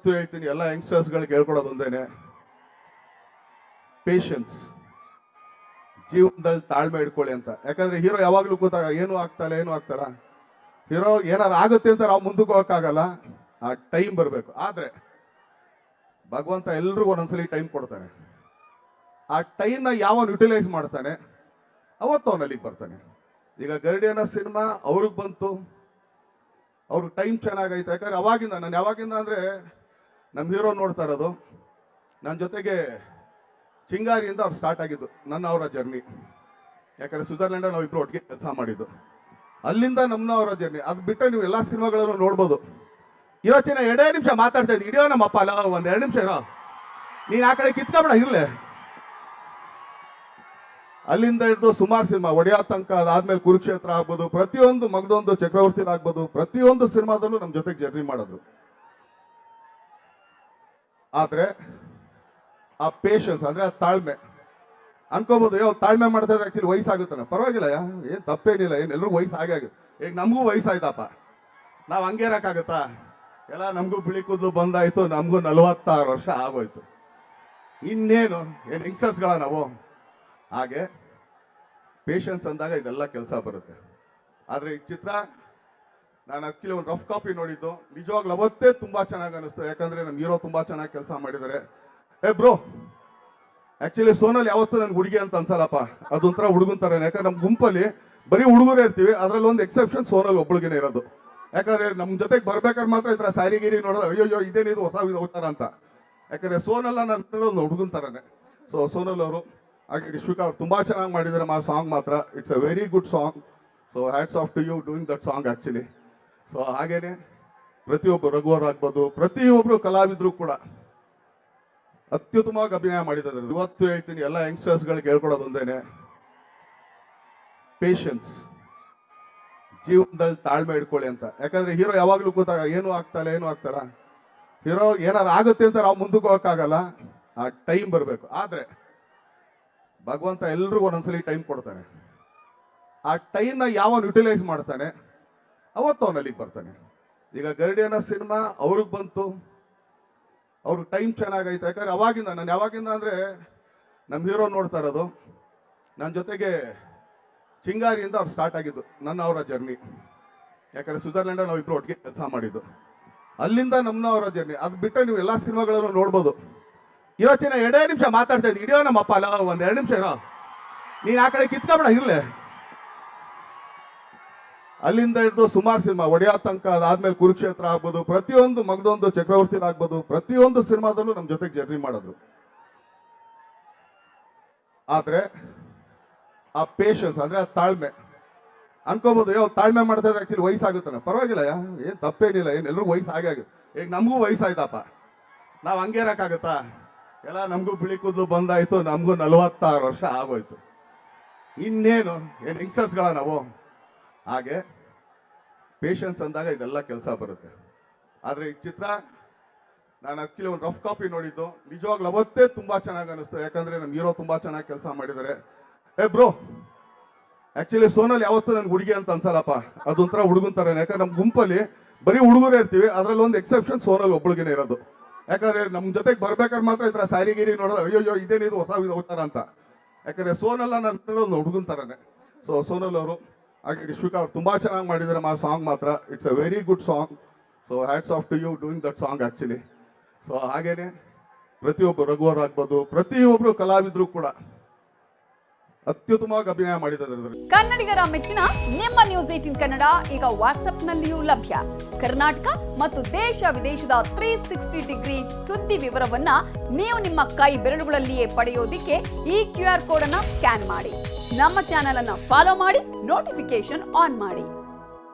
ಇವತ್ತು ಹೇಳ್ತೀನಿ ಎಲ್ಲ ಯಂಗ್ಸ್ಟರ್ಸ್ಗಳಿಗೆ ಹೇಳ್ಕೊಡೋದು ಒಂದೇನೆ, ಪೇಷನ್ಸ್. ಜೀವನದಲ್ಲಿ ತಾಳ್ಮೆ ಇಟ್ಕೊಳ್ಳಿ ಅಂತ. ಯಾಕಂದ್ರೆ ಹೀರೋ ಯಾವಾಗ್ಲೂ ಕೂತಾಗ ಏನು ಆಗ್ತಾರ ಹೀರೋ ಏನಾರು ಆಗುತ್ತೆ ಅಂತ ನಾವು ಮುಂದಕ್ಕೆ ಹೋಗಕ್ಕಾಗಲ್ಲ. ಆ ಟೈಮ್ ಬರಬೇಕು. ಆದ್ರೆ ಭಗವಂತ ಎಲ್ರಿಗೂ ಒಂದೊಂದ್ಸಲಿ ಟೈಮ್ ಕೊಡ್ತಾನೆ. ಆ ಟೈಮ್ನ ಯಾವನ್ ಯುಟಿಲೈಸ್ ಮಾಡ್ತಾನೆ ಅವತ್ತು ಅವನು ಅಲ್ಲಿಗೆ ಬರ್ತಾನೆ. ಈಗ ಗರುಡಿಯನ ಸಿನಿಮಾ ಅವ್ರಿಗೆ ಬಂತು, ಅವ್ರಿಗೆ ಟೈಮ್ ಚೆನ್ನಾಗೈತೆ. ಯಾಕಂದ್ರೆ ನಾನು ಯಾವಾಗಿಂದ ಅಂದ್ರೆ ನಮ್ಮ ಹೀರೋ ನೋಡ್ತಾ ಇರೋದು, ನನ್ನ ಜೊತೆಗೆ ಚಿಂಗಾರಿಯಿಂದ ಅವ್ರು ಸ್ಟಾರ್ಟ್ ಆಗಿದ್ದು ಅವರ ಜರ್ನಿ. ಯಾಕಂದ್ರೆ ಸ್ವಿಟ್ಜರ್ಲೆಂಡ್ ನಾವು ಇಬ್ರು ಒಟ್ಟಿಗೆ ಕೆಲಸ ಮಾಡಿದ್ದು. ಅಲ್ಲಿಂದ ಅವರ ಜರ್ನಿ. ಅದು ಬಿಟ್ಟರೆ ನೀವು ಎಲ್ಲ ಸಿನಿಮಾಗಳನ್ನು ನೋಡ್ಬೋದು. ಇವತ್ತಿನ 2 ನಿಮಿಷ ಮಾತಾಡ್ತಾ ಇದ್ದೆ, ಇಡೀ ನಮ್ಮಪ್ಪ ಅಲ್ಲ, ಒಂದ್ 2 ನಿಮಿಷ ಇರೋ, ನೀನ್ ಆ ಕಡೆ ಕಿತ್ಕೊಬೇಡ ಇರ್ಲೆ. ಅಲ್ಲಿಂದ ಹಿಡಿದು ಸುಮಾರು ಸಿನಿಮಾ ಒಡೆಯ ತನಕ, ಅದಾದ್ಮೇಲೆ ಕುರುಕ್ಷೇತ್ರ ಆಗ್ಬೋದು, ಪ್ರತಿಯೊಂದು ಮಗದೊಂದು ಚಕ್ರವರ್ತಿ ಆಗ್ಬೋದು, ಪ್ರತಿಯೊಂದು ಸಿನಿಮಾದಲ್ಲೂ ನಮ್ಮ ಜೊತೆಗೆ ಜರ್ನಿ ಮಾಡಿದ್ರು. ಆದ್ರೆ ಆ ಪೇಷನ್ಸ್ ಅಂದ್ರೆ ಆ ತಾಳ್ಮೆ. ಅನ್ಕೋಬಹುದು ತಾಳ್ಮೆ ಮಾಡ್ತಾ ಇದ್ರೆ ಆಕ್ಚುಲಿ ವಯಸ್ಸಾಗುತ್ತಾನೆ. ಪರವಾಗಿಲ್ಲ, ಏನ್ ತಪ್ಪೇನಿಲ್ಲ, ಎಲ್ರಿಗೂ ವಯಸ್ಸು ಹಾಗೆ ಆಗುತ್ತೆ. ಈಗ ನಮಗೂ ವಯಸ್ಸಾಯ್ತಪ್ಪ, ನಾವು ಹಂಗೆ ಇರಕ್ಕಾಗತ್ತಾ? ಎಲ್ಲ ನಮಗೂ ಬಿಳಿ ಕೂದಲು ಬಂದಾಯ್ತು, ನಮಗೂ 46 ವರ್ಷ ಆಗೋಯ್ತು. ಇನ್ನೇನು ಯಂಗ್ಸ್ಟರ್ಸ್ಗಳ ನಾವು. ಹಾಗೆ ಪೇಷನ್ಸ್ ಅಂದಾಗ ಇದೆಲ್ಲ ಕೆಲಸ ಬರುತ್ತೆ. ಆದ್ರೆ ಈ ಚಿತ್ರ ನಾನು ಅದಕ್ಕೆ ಒಂದು ರಫ್ ಕಾಪಿ ನೋಡಿದ್ದು, ನಿಜವಾಗ್ಲೂ ಅವತ್ತೇ ತುಂಬಾ ಚೆನ್ನಾಗಿ ಅನಿಸ್ತು. ಯಾಕಂದ್ರೆ ನಮ್ಮ ಹೀರೋ ತುಂಬಾ ಚೆನ್ನಾಗಿ ಕೆಲಸ ಮಾಡಿದ್ದಾರೆ. ಬ್ರೋ, ಆಕ್ಚುಲಿ ಸೋನಲ್ ಯಾವತ್ತೂ ನನ್ಗೆ ಹುಡುಗಿ ಅಂತ ಅನ್ಸಲ್ಲಪ್ಪ, ಅದೊಂಥರ ಹುಡುಗಂತಾರೆ. ಯಾಕಂದ್ರೆ ನಮ್ಮ ಗುಂಪಲ್ಲಿ ಬರೀ ಹುಡುಗರೇ ಇರ್ತೀವಿ, ಅದ್ರಲ್ಲಿ ಒಂದು ಎಕ್ಸೆಪ್ಷನ್ ಸೋನಲ್ ಒಬ್ಬಳಿಗೆನೇ ಇರೋದು. ಯಾಕಂದ್ರೆ ನಮ್ಮ ಜೊತೆಗೆ ಬರ್ಬೇಕಾದ್ರೆ ಮಾತ್ರ ಈ ಥರ ಸ್ಯಾರಿ ಗಿರಿ ನೋಡೋದು, ಅಯ್ಯೋ ಇದೇನಿದು ಹೊಸ ಹೋಗ್ತಾರ ಅಂತ. ಯಾಕಂದ್ರೆ ಸೋನಲ್ ನನ್ನ ಒಂದು ಹುಡುಗಂತಾರನೆ. ಸೊ ಸೋನಲ್ ಅವರು ಹಾಗೆ ರಿಶ್ವಿಕಾ ಅವ್ರು ತುಂಬಾ ಚೆನ್ನಾಗಿ ಮಾಡಿದ್ದಾರೆ. ಆ ಸಾಂಗ್ ಮಾತ್ರ it's a very good song. So hats off to you doing that song actually. So ಹಾಗೇನೆ ಪ್ರತಿಯೊಬ್ಬರು ರಘುವರ್ ಆಗ್ಬೋದು, ಪ್ರತಿಯೊಬ್ಬರು ಕಲಾವಿದರು ಕೂಡ ಅತ್ಯುತ್ತಮವಾಗಿ ಅಭಿನಯ ಮಾಡಿದ್ದಾರೆ. ಇವತ್ತು ಹೇಳ್ತೀನಿ ಎಲ್ಲ ಯಂಗ್ಸ್ಟರ್ಸ್ಗಳಿಗೆ ಹೇಳ್ಕೊಡೋದು ಒಂದೇನೆ, ಪೇಷನ್ಸ್. ಜೀವನದಲ್ಲಿ ತಾಳ್ಮೆ ಇಟ್ಕೊಳ್ಳಿ ಅಂತ. ಯಾಕಂದ್ರೆ ಹೀರೋ ಯಾವಾಗ್ಲೂ ಕೂತಾಗ ಏನು ಆಗ್ತಾರ ಹೀರೋ ಏನಾರು ಆಗುತ್ತೆ ಅಂತ ನಾವು ಮುಂದಕ್ಕೆ ಹೋಗಕ್ಕಾಗಲ್ಲ. ಆ ಟೈಮ್ ಬರಬೇಕು. ಆದ್ರೆ ಭಗವಂತ ಎಲ್ರಿಗೂ ಒಂದೊಂದ್ಸಲಿ ಟೈಮ್ ಕೊಡ್ತಾನೆ. ಆ ಟೈಮ್ನ ಯಾವನ್ ಯುಟಿಲೈಸ್ ಮಾಡ್ತಾನೆ ಅವತ್ತು ಅವನು ಅಲ್ಲಿಗೆ ಬರ್ತಾನೆ. ಈಗ ಗರುಡಿಯನ ಸಿನಿಮಾ ಅವ್ರಿಗೆ ಬಂತು, ಅವ್ರಿಗೆ ಟೈಮ್ ಚೆನ್ನಾಗೈತೆ. ಯಾಕಂದ್ರೆ ನಾನು ಯಾವಾಗಿಂದ ಅಂದ್ರೆ ನಮ್ಮ ಹೀರೋ ನೋಡ್ತಾ ಇರೋದು, ನನ್ನ ಜೊತೆಗೆ ಚಿಂಗಾರಿಯಿಂದ ಅವ್ರು ಸ್ಟಾರ್ಟ್ ಆಗಿದ್ದು ಅವರ ಜರ್ನಿ. ಯಾಕಂದ್ರೆ ಸ್ವಿಟ್ಜರ್ಲೆಂಡ್ ನಾವು ಇಬ್ರು ಒಟ್ಟಿಗೆ ಕೆಲಸ ಮಾಡಿದ್ದು. ಅಲ್ಲಿಂದ ಅವರ ಜರ್ನಿ. ಅದು ಬಿಟ್ಟರೆ ನೀವು ಎಲ್ಲ ಸಿನಿಮಾಗಳನ್ನು ನೋಡ್ಬೋದು. ಇವತ್ತಿನ 2 ನಿಮಿಷ ಮಾತಾಡ್ತಾ ಇದ್ದೆ, ಇಡೀ ನಮ್ಮಪ್ಪ ಅಲ್ಲ, ಒಂದ್ 2 ನಿಮಿಷ ಇರೋ, ನೀನ್ ಆ ಕಡೆ ಕಿತ್ಕೊಬೇಡ ಇರ್ಲೆ. ಅಲ್ಲಿಂದ ಹಿಡಿದು ಸುಮಾರು ಸಿನಿಮಾ ಒಡೆಯ ತನಕ, ಅದಾದ್ಮೇಲೆ ಕುರುಕ್ಷೇತ್ರ ಆಗ್ಬೋದು, ಪ್ರತಿಯೊಂದು ಮಗದೊಂದು ಚಕ್ರವರ್ತಿ ಆಗ್ಬೋದು, ಪ್ರತಿಯೊಂದು ಸಿನಿಮಾದಲ್ಲೂ ನಮ್ಮ ಜೊತೆಗೆ ಜರ್ನಿ ಮಾಡಿದ್ರು. ಆದ್ರೆ ಆ ಪೇಷನ್ಸ್ ಅಂದ್ರೆ ಆ ತಾಳ್ಮೆ. ಅನ್ಕೋಬಹುದು ತಾಳ್ಮೆ ಮಾಡ್ತಾ ಇದ್ರೆ ಆಕ್ಚುಲಿ ವಯಸ್ಸಾಗುತ್ತಾನೆ. ಪರವಾಗಿಲ್ಲ, ಏನ್ ತಪ್ಪೇನಿಲ್ಲ, ಎಲ್ರಿಗೂ ವಯಸ್ಸು ಹಾಗೆ ಆಗುತ್ತೆ. ಈಗ ನಮಗೂ ವಯಸ್ಸಾಯ್ತಪ್ಪ, ನಾವು ಹಂಗೆ ಇರಕ್ಕಾಗತ್ತಾ? ಎಲ್ಲ ನಮಗೂ ಬಿಳಿ ಕೂದಲು ಬಂದಾಯ್ತು, ನಮಗೂ 46 ವರ್ಷ ಆಗೋಯ್ತು. ಇನ್ನೇನು ಯಂಗ್ಸ್ಟರ್ಸ್ಗಳ ನಾವು. ಹಾಗೆ ಪೇಷನ್ಸ್ ಅಂದಾಗ ಇದೆಲ್ಲ ಕೆಲಸ ಬರುತ್ತೆ. ಆದ್ರೆ ಈ ಚಿತ್ರ ನಾನು ಅದಕ್ಕೆ ಒಂದು ರಫ್ ಕಾಪಿ ನೋಡಿದ್ದು, ನಿಜವಾಗ್ಲೂ ಅವತ್ತೇ ತುಂಬಾ ಚೆನ್ನಾಗಿ ಅನಿಸ್ತು. ಯಾಕಂದ್ರೆ ನಮ್ಮ ಹೀರೋ ತುಂಬಾ ಚೆನ್ನಾಗಿ ಕೆಲಸ ಮಾಡಿದ್ದಾರೆ. ಬ್ರೋ, ಆಕ್ಚುಲಿ ಸೋನಲ್ ಯಾವತ್ತೂ ನನ್ಗೆ ಹುಡುಗಿ ಅಂತ ಅನ್ಸಲ್ಲಪ್ಪ, ಅದೊಂಥರ ಹುಡುಗಂತಾರೆ. ಯಾಕಂದ್ರೆ ನಮ್ಮ ಗುಂಪಲ್ಲಿ ಬರೀ ಹುಡುಗರೇ ಇರ್ತೀವಿ, ಅದ್ರಲ್ಲಿ ಒಂದು ಎಕ್ಸೆಪ್ಷನ್ ಸೋನಲ್ ಒಬ್ಬಳಿಗೆನೇ ಇರೋದು. ಯಾಕಂದ್ರೆ ನಮ್ಮ ಜೊತೆಗೆ ಬರ್ಬೇಕಾದ್ರೆ ಮಾತ್ರ ಈ ಥರ ಸ್ಯಾರಿ ಗಿರಿ ನೋಡೋದು, ಅಯ್ಯೋ ಇದೇನಿದು ಹೊಸ ಹೋಗ್ತಾರ ಅಂತ. ಯಾಕಂದ್ರೆ ಸೋನಲ್ ನನ್ನ ಒಂದು ಹುಡುಗಂತಾರನೆ. ಸೊ ಸೋನಲ್ ಅವರು ಹಾಗೆ ರಿಶ್ವಿಕಾ ಅವ್ರು ತುಂಬಾ ಚೆನ್ನಾಗಿ ಮಾಡಿದ್ದಾರೆ. ಆ ಸಾಂಗ್ ಮಾತ್ರ it's a very good song. So hats off to you doing that song actually. So ಹಾಗೇನೆ ಪ್ರತಿಯೊಬ್ಬರು ರಘುವರ್ ಆಗ್ಬೋದು, ಪ್ರತಿಯೊಬ್ಬರು ಕಲಾವಿದರು ಕೂಡ ಅತ್ಯುತ್ತಮವಾಗಿ ಅಭಿನಯ ಮಾಡಿದ್ದಾರೆ. ಕನ್ನಡಿಗರ ಮೆಚ್ಚಿನ ನಿಮ್ಮ ನ್ಯೂಸ್ 18 ಕನ್ನಡ ಈಗ ವಾಟ್ಸ್ಆಪ್ನಲ್ಲಿಯೂ ಲಭ್ಯ. ಕರ್ನಾಟಕ ಮತ್ತು ದೇಶ ವಿದೇಶದ 360 ಡಿಗ್ರಿ ಸುದ್ದಿ ವಿವರವನ್ನ ನೀವು ನಿಮ್ಮ ಕೈ ಬೆರಳುಗಳಲ್ಲಿಯೇ ಪಡೆಯೋದಿಕ್ಕೆ ಈ QR ಕೋಡ್ ಅನ್ನ ಸ್ಕ್ಯಾನ್ ಮಾಡಿ. ನಮ್ಮ ಚಾನೆಲ್ ಅನ್ನ ಫಾಲೋ ಮಾಡಿ, ನೋಟಿಫಿಕೇಶನ್ ಆನ್ ಮಾಡಿ.